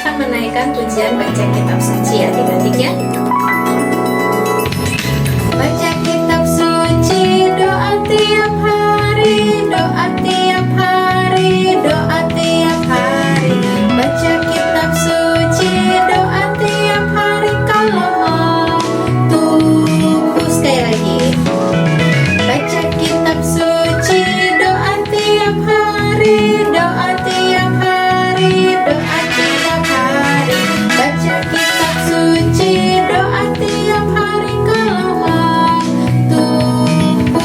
akan menaikkan pujian baca kitab suci adik-adik ya. Baca kitab suci, doa tiap hari, doa tiap hari, doa tiap hari. Baca kitab suci, doa tiap hari kalau mau tumbuh. Sekali lagi. Baca kitab suci, doa tiap hari, doa tiap hari, doa tiap hari. Baca kitab suci, doa tiap hari kalau mau tumbuh.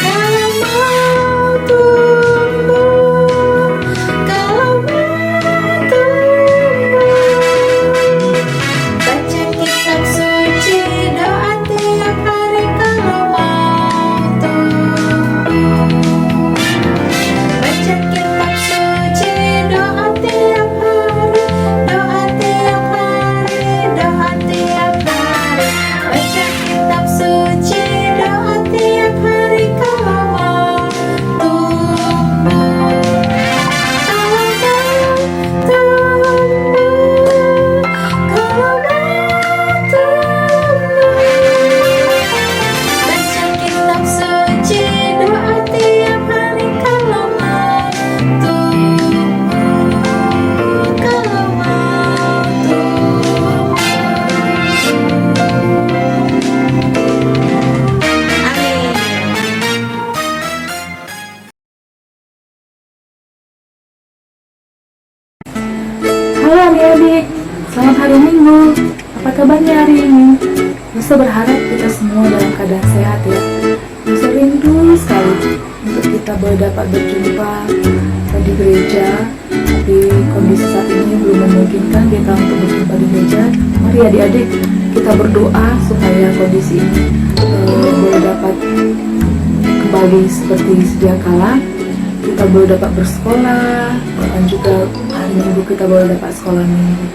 Kalau mau tumbuh, kalau mau tumbuh. Baca kitab suci, doa tiap hari kalau mau tumbuh. Baca kitab suci, doa tiap hari, doa tiap hari, doa tiap hari. Baca kitab suci, doa tiap hari kalau mau tumbuh. Kalau mau tumbuh, kalau mau tumbuh. Baca kitab suci, doa tiap hari kalau mau tumbuh, kalau mau tumbuh. Amin. Halo adik-adik, selamat hari Minggu. Apa kabarnya hari ini? Bisa berharap kita semua dalam keadaan sehat ya. Bisa rindu sekali untuk kita boleh dapat berjumpa di gereja, tapi kondisi saat ini belum memungkinkan kita untuk berjumpa di gereja. Mari adik-adik kita berdoa supaya kondisi ini boleh dapat kembali seperti sedia kala. Kita boleh dapat bersekolah, bahkan juga hari Minggu kita boleh dapat sekolah Minggu.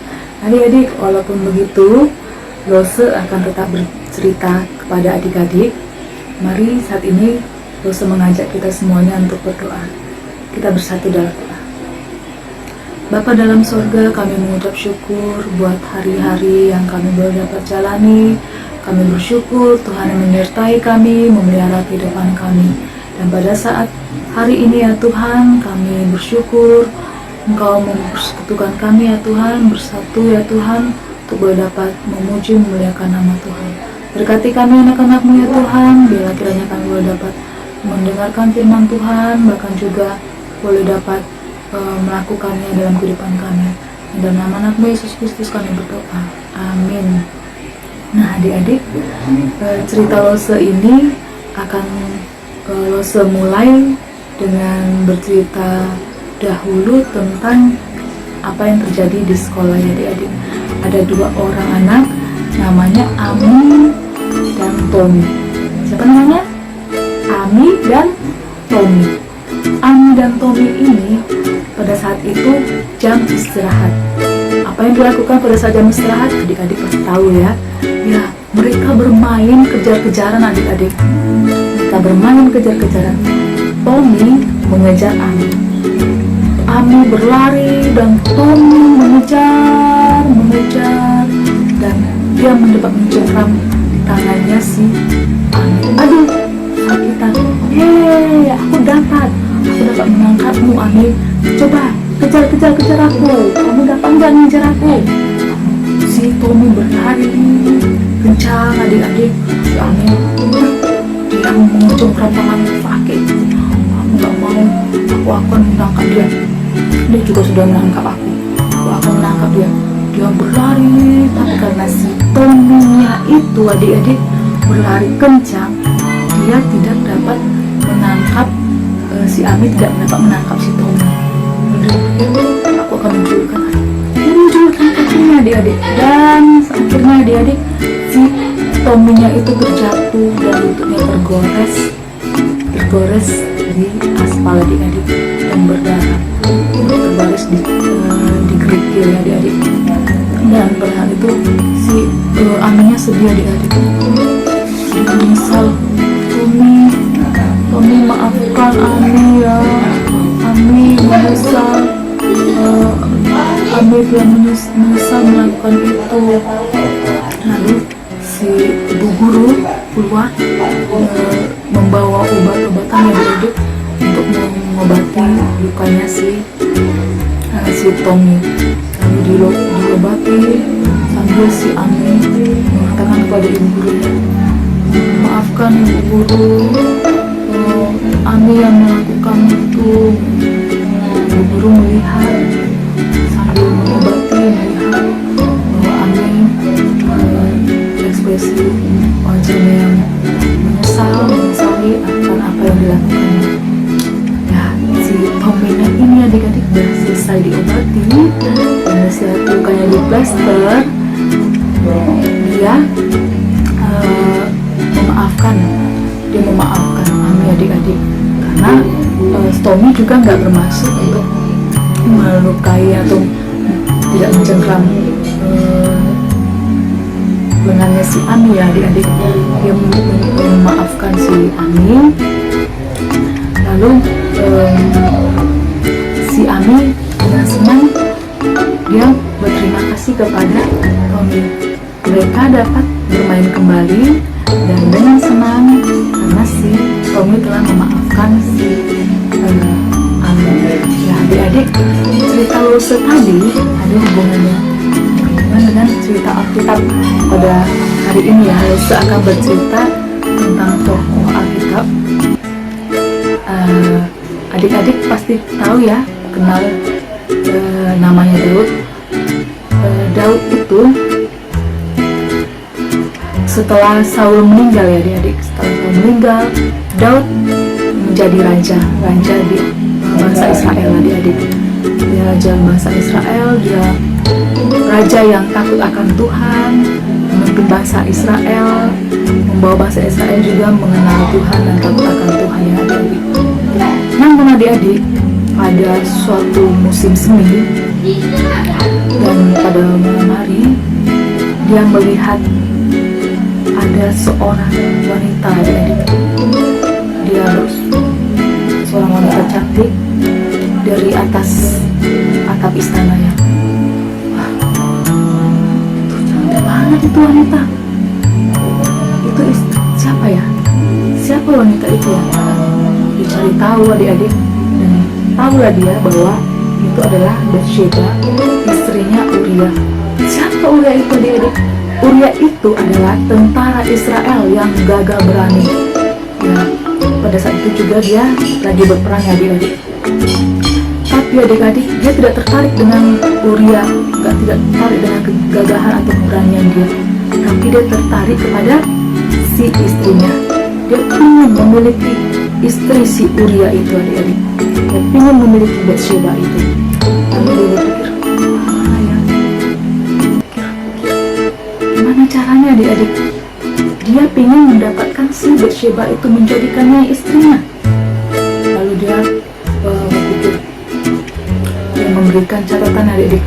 Adik-adik, walaupun begitu, Rose akan tetap bercerita kepada adik-adik. Mari saat ini Rose mengajak kita semuanya untuk berdoa. Kita bersatu dalam doa. Bapa dalam surga, kami mengucap syukur buat hari-hari yang kami boleh dapat jalani. Kami bersyukur Tuhan yang menyertai kami, memelihara kehidupan kami. Dan pada saat hari ini ya Tuhan, kami bersyukur Engkau mempersekutukan kami ya Tuhan, bersatu ya Tuhan, untuk boleh dapat memuji memuliakan nama Tuhan. Berkati kami anak-anak-Mu ya Tuhan, bila kiranya kami boleh dapat mendengarkan firman Tuhan, bahkan juga boleh dapat melakukannya dalam kehidupan kami. Dalam nama anak-Mu Yesus Kristus kami berdoa, amin. Nah adik-adik, cerita Rose ini akan Rose mulai dengan bercerita dahulu tentang apa yang terjadi di sekolah ya adik-adik. Ada dua orang anak namanya Ami dan Tommy. Siapa namanya? Ami dan Tommy. Ami dan Tommy ini pada saat itu jam istirahat. Apa yang dilakukan pada saat jam istirahat? Adik-adik pasti tahu ya. Ya, mereka bermain kejar-kejaran adik-adik. Mereka bermain kejar-kejaran. Tommy mengejar Ami. Ami berlari dan Tommy mengejar, dan dia mendapat mencengkram tangannya si Ami. Aduh, sakitan. Hei, aku dapat menangkapmu Ami. Coba kejar aku. Kamu dapat nggak ngejar aku? Si Tommy berlari kencang adik-adik. Si Ami dia mencengkram tangan sakit. Aku nggak mau. Aku akan menangkap dia. Dia juga sudah menangkap aku. Aku akan menangkap dia. Dia berlari, tapi karena si Tommy-nya itu adik-adik berlari kencang, dia tidak dapat menangkap si Ami tidak dapat menangkap si Tommy. Aku akan menjulurkan kakinya adik-adik, dan akhirnya adik-adik si Tommy-nya itu terjatuh dan lututnya tergores di aspal adik-adik dan berdarah, terbaris di kerikil adik-adik. Dan pada saat itu si Aminya sedih adik-adik, dia menyesal. Tommy maafkan Ami ya, Ami menyesal. Ami dia menyesal melakukan itu. Lalu si ibu guru keluar membawa obat-obatan yang hidup untuk mengobati lukanya si Tommy. Lalu diobati sambil si Ami mengatakan kepada ibu gurunya, maafkan ibu guru, Ami yang melakukan itu. Ibu guru melihat sambil mengobati, melihat bahwa Ami ekspresi wajahnya yang menyesali akan apa yang dilakukannya. Ya, si Tommy ini adik-adik sudah selesai diobati dan selesai lukanya di plaster. Dia memaafkan Ami adik-adik, karena Tommy juga nggak bermaksud untuk melukai atau tidak mencengkram lengannya si Ami ya adik-adik. Dia memaafkan si Ami. Lalu si Ami dengan senang dia berterima kasih kepada Tommy. Mereka dapat bermain kembali dan dengan senang karena si Tommy telah memaafkan si Ami. Ya adik-adik, cerita Lose tadi ada hubungannya dengan cerita Alkitab pada hari ini ya. Lose akan bercerita tentang tokoh Alkitab. Adik-adik pasti tahu ya, kenal namanya Daud. Daud itu setelah Saul meninggal ya adik-adik, setelah Saul meninggal, Daud menjadi raja di bangsa Israel adik-adik. Dia raja bangsa Israel, dia raja yang takut akan Tuhan, memimpin bangsa Israel, membawa bangsa Israel juga mengenal Tuhan dan takut akan Tuhan ya adik-adik. Namun adik-adik, pada suatu musim semi dan pada malam hari, dia melihat ada seorang wanita adik-adik. Dia seorang wanita cantik dari atas atap istananya. Wah, tuh cantik banget itu wanita. Itu siapa ya? Siapa wanita itu ya? Dicari tahu adik-adik, dan tahulah dia bahwa itu adalah Bathsheba, istrinya Uria. Siapa Uria itu adik-adik? Uria itu adalah tentara Israel yang gagal berani. Ya, pada saat itu juga dia lagi berperang ya adik-adik. Tapi adik-adik, dia tidak tertarik dengan Uria, tidak tertarik dengan kegagahan atau keberanian dia. Tapi dia tertarik kepada si istrinya. Dia ingin memiliki istri si Uria itu adik-adik. Dia ingin memiliki Bathsheba itu. Lalu dia berpikir, mana ya? Gimana caranya adik-adik? Dia ingin mendapatkan si Bathsheba itu, menjadikannya istrinya. Lalu dia berpikir, dia memberikan catatan adik-adik,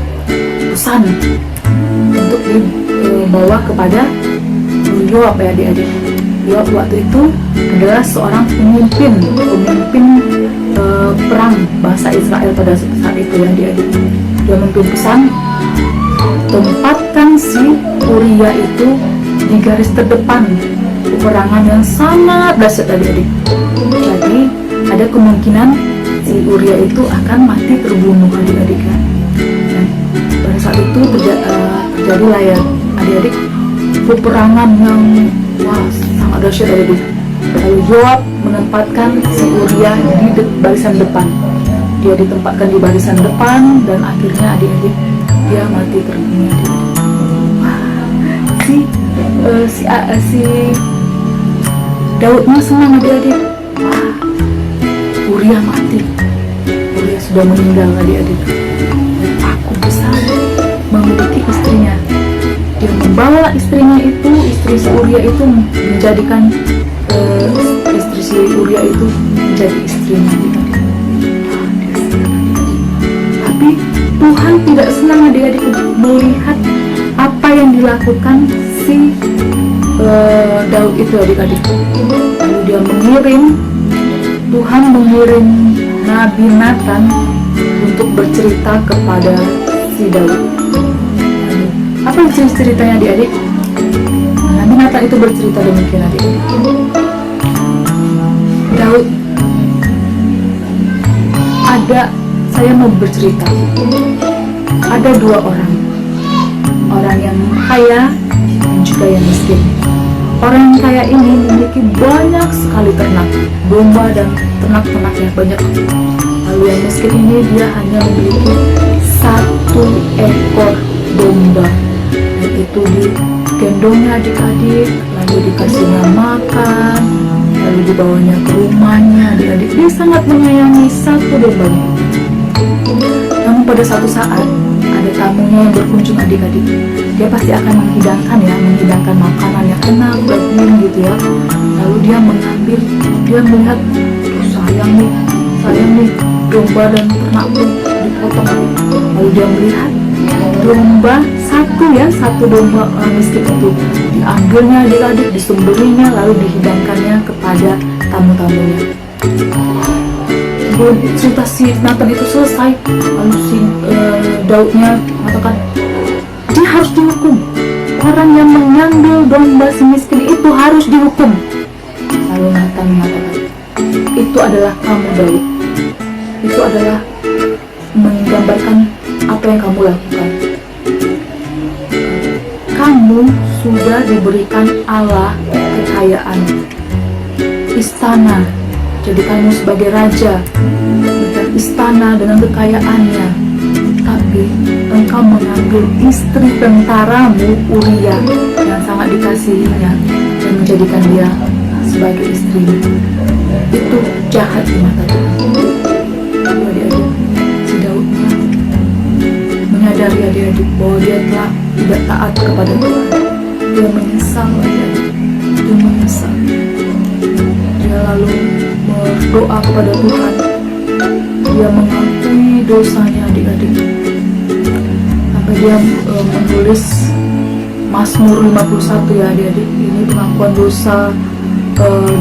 pesan untuk dibawa kepada Yoab ya adik-adik. Yoab waktu itu adalah seorang pemimpin perang bangsa Israel pada saat itu ya adik-adik. Dia memimpin pesan, tempatkan si Uria itu di garis terdepan peperangan yang sangat dahsyat adik-adik. Jadi ada kemungkinan si Uria itu akan mati terbunuh adik-adik ya. Dan pada saat itu terjadilah ya adik-adik peperangan yang sangat dahsyat adik-adik. Lalu Yoab menempatkan si Uria di barisan depan. Dia ditempatkan di barisan depan dan akhirnya adik-adik dia mati terbunuh adik-adik. Si Daudnya senang adik-adik. Uria mati. Uria sudah meninggal adik-adik. Aku bisa memiliki istrinya. Dia membawa istrinya itu, istri si Uria itu, menjadikan istri si Uria itu menjadi istrinya adik-adik. Tapi Tuhan tidak senang adik-adik melihat apa yang dilakukan si Daud itu adik-adik. Lalu dia Tuhan mengirim Nabi Nathan untuk bercerita kepada si Daud. Apa ceritanya adik-adik? Nabi Nathan itu bercerita demikian adik-adik. Daud, saya mau bercerita. Ada dua orang yang kaya dan juga yang miskin. Orang yang kaya ini memiliki banyak sekali ternak, domba dan ternak-ternaknya banyak. Lalu yang miskin ini dia hanya memiliki 1 ekor domba, dan itu digendongnya adik-adik, lalu dikasihnya makan, lalu dibawanya ke rumahnya adik-adik. Dia sangat menyayangi 1 dombanya. Namun pada suatu saat ada tamunya yang berkunjung adik-adik. Dia pasti akan menghidangkan makanan yang enak, daging gitu ya. Lalu dia melihat, sayang nih domba dan ternakku dipotong. Lalu dia melihat domba satu domba orang miskin itu diambilnya adik-adik, disembelihnya, lalu dihidangkannya kepada tamu-tamunya. Belum cerita si Nathan itu selesai, lalu si Daudnya mengatakan dia harus dihukum. Orang yang mengambil domba si miskin itu harus dihukum. Lalu Nathan mengatakan, itu adalah kamu Daud. Itu adalah menggambarkan apa yang kamu lakukan. Kamu sudah diberikan Allah kekayaan, istana. Jadi kamu sebagai raja dengan istana dengan kekayaannya, tapi engkau mengambil istri tentaramu Uria yang sangat dikasihinya dan menjadikan dia sebagai istrimu. Itu jahat di mata Tuhan. Adik-adik, si Daudnya menyadari adik-adik bahwa dia telah tidak taat kepada Tuhan. Dia menyesal adik-adik, dia menyesal. Dia lalu berdoa kepada Tuhan. Dia mengakui dosanya adik-adik. Sampai dia menulis Mazmur 51 ya adik-adik. Ini pengakuan dosa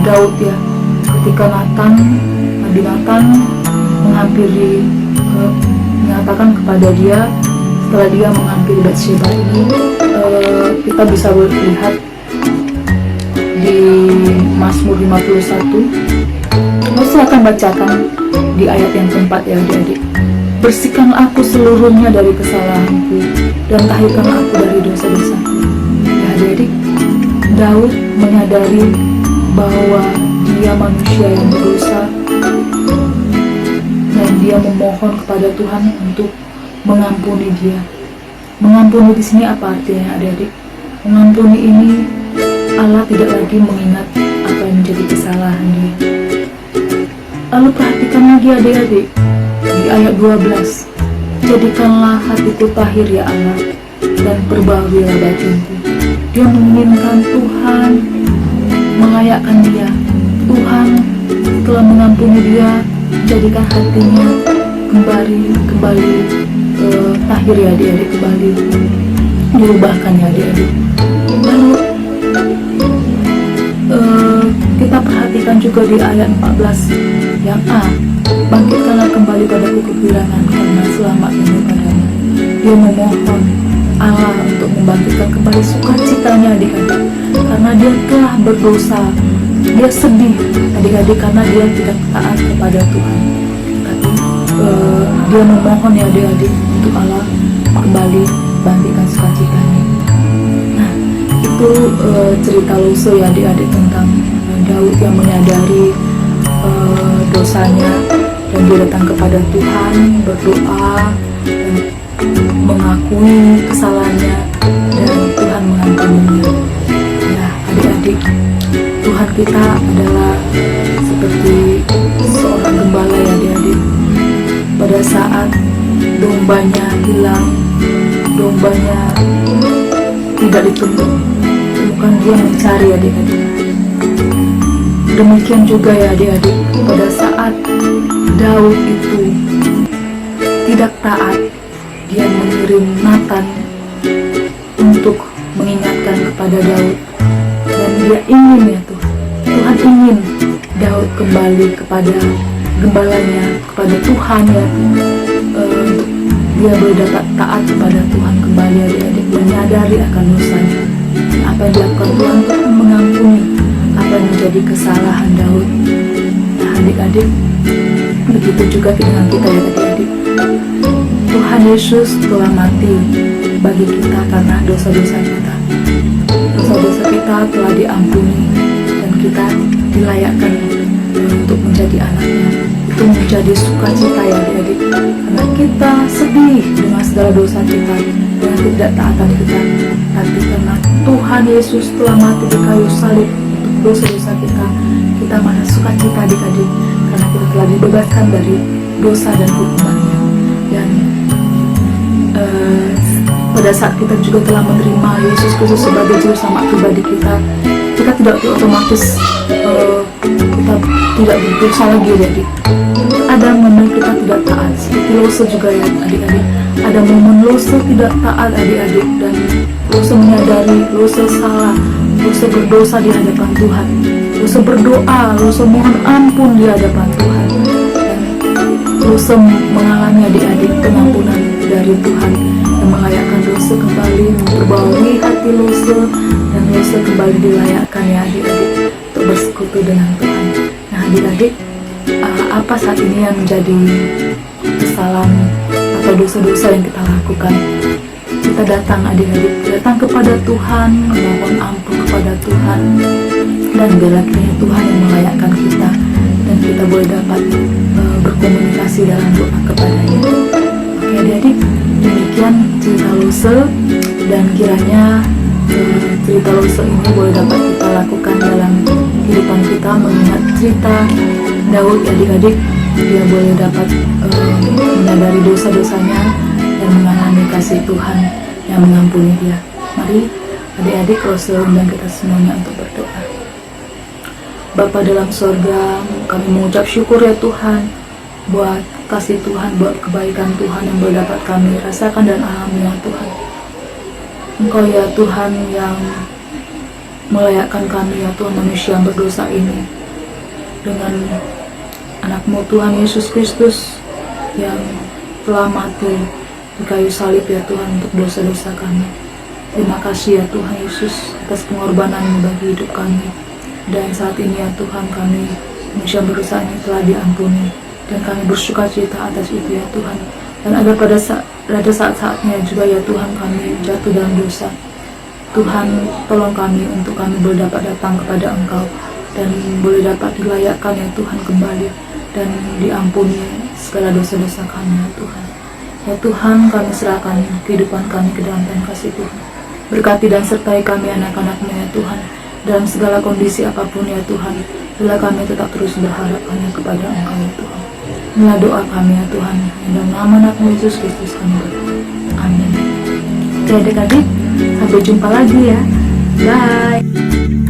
Daud ya. Ketika Nabi Nathan menyatakan kepada dia, setelah dia mengambil Batsheba ini, kita bisa melihat di Mazmur 51. Saya akan bacakan di ayat yang keempat ya adik-adik. Bersihkanlah aku seluruhnya dari kesalahanku, dan tahirkanlah aku dari dosa-dosaku. Ya adik-adik, Daud menyadari bahwa dia manusia yang berdosa, dan dia memohon kepada Tuhan untuk mengampuni dia. Mengampuni di sini apa artinya adik-adik? Mengampuni ini Allah tidak lagi mengingat apa yang menjadi kesalahan dia. Lalu perhatikan lagi adik-adik di ayat 12. Jadikanlah hatiku tahir ya Allah, dan perbaharuilah batinku. Dia menginginkan Tuhan mengayakkan dia. Tuhan telah mengampuni dia, jadikan hatinya kembali tahir ya adik-adik, kembali diubahkan ya adik-adik. Lalu kita perhatikan juga di ayat 14 yang A. Bangkitkanlah kembali padaku kegirangan, karena selamat ini padamu. Dia memohon Allah untuk membangkitkan kembali sukacitanya adik-adik, karena dia telah berdosa. Dia sedih adik-adik karena dia tidak taat kepada Tuhan. Tapi dia memohon ya adik-adik untuk Allah kembali bangkitkan sukacitanya. Nah, itu cerita Lose ya adik-adik tentang Daud yang menyadari dosanya, dan dia datang kepada Tuhan, berdoa dan mengakui kesalahannya, dan Tuhan mengampuninya. Ya adik-adik, Tuhan kita adalah seperti seorang gembala ya adik-adik. Pada saat dombanya hilang, dombanya tidak ditemukan, dia mencari adik-adik. Demikian juga ya adik-adik, pada saat Daud itu tidak taat, dia mengirim Nathan untuk mengingatkan kepada Daud, dan dia ingin ya Tuhan ingin Daud kembali kepada gembalanya, kepada Tuhan ya, untuk dia boleh dapat taat kepada Tuhan kembali adik-adik, menyadari akan dosanya. Dan apa yang dilakukan Tuhan itu mengampuni apa yang menjadi kesalahan Daud. Nah adik-adik, begitu juga dengan kita ya adik-adik. Tuhan Yesus telah mati bagi kita karena dosa-dosa kita. Dosa-dosa kita telah diampuni dan kita dilayakkan untuk menjadi anaknya. Itu menjadi sukacita ya adik-adik, karena kita sedih dengan segala dosa kita, dengan ketidaktaatan kita, tapi karena Tuhan Yesus telah mati di kayu salib untuk dosa-dosa kita, kita mana sukacita adik-adik, karena kita telah dibebaskan dari dosa dan hukumannya. Dan pada saat kita juga telah menerima Yesus Kristus sebagai juru selamat pribadi kita, kita tidak otomatis kita tidak berdosa lagi adik-adik. Ada momen kita tidak taat, seperti Lose juga ya adik-adik. Ada momen Lose tidak taat adik-adik, dan Lose menyadari Lose salah, Lose berdosa di hadapan Tuhan. Lose berdoa, Lose mohon ampun di hadapan Tuhan, dan Lose mengalami adik-adik pengampunan dari Tuhan yang melayakkan Lose kembali memperbaharui hati Lose, dan Lose kembali dilayakkan ya adik-adik untuk bersekutu dengan Tuhan. Nah adik-adik, apa saat ini yang menjadi kesalahan atau dosa-dosa yang kita lakukan? Kita datang adik-adik, datang kepada Tuhan, memohon ampun kepada Tuhan, dan biarlah kiranya Tuhan yang melayakkan kita, dan kita boleh dapat berkomunikasi dalam doa kepadanya. Oke adik-adik, demikian cerita Lose, dan kiranya cerita Lose ini boleh dapat kita lakukan dalam kehidupan kita, mengingat cerita Daud adik-adik. Dia boleh dapat menyadari dosa-dosanya dan mengalami kasih Tuhan yang mengampuni dia. Mari adik-adik, Lose undang kita semuanya untuk berdoa. Bapa dalam sorga, kami mengucap syukur ya Tuhan buat kasih Tuhan, buat kebaikan Tuhan yang boleh dapat kami rasakan dan alami ya Tuhan. Engkau ya Tuhan yang melayakkan kami ya Tuhan, manusia yang berdosa ini, dengan anak-Mu Tuhan Yesus Kristus yang telah mati di kayu salib ya Tuhan untuk dosa-dosa kami. Terima kasih ya Tuhan Yesus atas pengorbanan-Mu bagi hidup kami. Dan saat ini ya Tuhan, kami manusia berdosa ini telah diampuni, dan kami bersuka cita atas itu ya Tuhan. Dan ada pada saat-saatnya juga ya Tuhan kami jatuh dalam dosa. Tuhan tolong kami untuk kami boleh dapat datang kepada Engkau, dan boleh dapat dilayakkan ya Tuhan kembali, dan diampuni segala dosa-dosa kami ya Tuhan. Ya Tuhan, kami serahkan kehidupan kami ke dalam Tuhan kasih Tuhan. Berkati dan sertai kami anak-anak-Mu ya Tuhan, dalam segala kondisi apapun ya Tuhan. Bila kami tetap terus berharap hanya kepada Engkau ya Tuhan. Inilah doa kami ya Tuhan, dalam nama anak-Mu Yesus Kristus kami berdoa. Amin. Oke adik-adik, sampai jumpa lagi ya. Bye.